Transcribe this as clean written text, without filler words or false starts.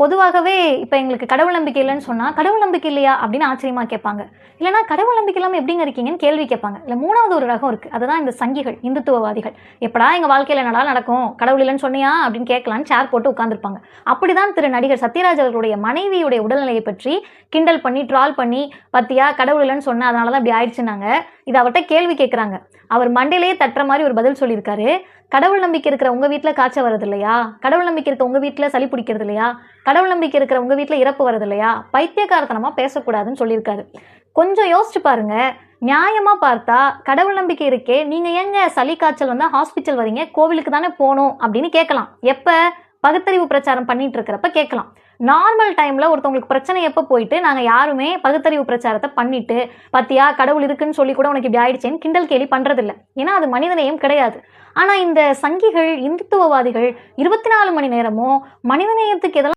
பொதுவாகவே இப்போ எங்களுக்கு கடவுள் நம்பிக்கை இல்லைன்னு சொன்னால் கடவுள் நம்பிக்கை இல்லையா அப்படின்னு ஆச்சரியமாக கேட்பாங்க. இல்லைனா கடவுள் நம்பிக்கை இல்லாமல் எப்படிங்க இருக்கீங்கன்னு கேள்வி கேட்பாங்க. இல்லை மூணாவது ஒரு ரகம் இருக்குது, அதுதான் இந்த சங்கிகள், இந்துத்துவவாதிகள். எப்படா எங்கள் வாழ்க்கையில் என்னடா நடக்கும், கடவுள் இல்லைன்னு சொன்னியா அப்படின்னு கேட்கலான்னு சேர் போட்டு உட்காந்துருப்பாங்க. அப்படிதான் திரு நடிகர் சத்யராஜ் அவர்களுடைய மனைவியுடைய உடல்நிலையை பற்றி கிண்டல் பண்ணி ட்ரால் பண்ணி, பத்தியா கடவுள் இல்லைன்னு சொன்ன அதனால தான் இப்படி ஆயிடுச்சுன்னாங்க. இதை அவர்கிட்ட கேள்வி கேட்குறாங்க. அவர் மண்டையிலேயே தட்டுற மாதிரி ஒரு பதில் சொல்லியிருக்காரு. கடவுள் நம்பிக்கை இருக்கிற உங்கள் வீட்டில் காய்ச்சல் வருது இல்லையா, கடவுள் நம்பிக்கை இருக்க உங்கள் வீட்டில் சளி பிடிக்கிறது இல்லையா, கடவுள் நம்பிக்கை இருக்கிற உங்கள் வீட்டில் இறப்பு வருது இல்லையா, பைத்தியக்காரத்தனமாக பேசக்கூடாதுன்னு சொல்லியிருக்காரு. கொஞ்சம் யோசிச்சு பாருங்க. நியாயமாக பார்த்தா கடவுள் நம்பிக்கை இருக்கே, நீங்கள் ஏங்க சளி காய்ச்சல் வந்தால் ஹாஸ்பிட்டல் வரீங்க, கோவிலுக்கு தானே போகணும் அப்படின்னு கேட்கலாம். எப்போ பகுத்தறிவு பிரச்சாரம் பண்ணிட்டு இருக்கிறப்ப கேட்கலாம். நார்மல் டைமில் ஒருத்தவங்களுக்கு பிரச்சனை எப்போ போயிட்டு நாங்கள் யாருமே பகுத்தறிவு பிரச்சாரத்தை பண்ணிட்டு பத்தியா கடவுள் இருக்குன்னு சொல்லி கூட உனக்கு இப்படி ஆயிடுச்சேன்னு கிண்டல் கேலி பண்ணுறதில்ல. ஏன்னா அது மனிதநேயம் கிடையாது. ஆனால் இந்த சங்கிகள், இந்துத்துவவாதிகள் 24 மணி நேரமும் மனிதநேயத்துக்கு எதெல்லாம்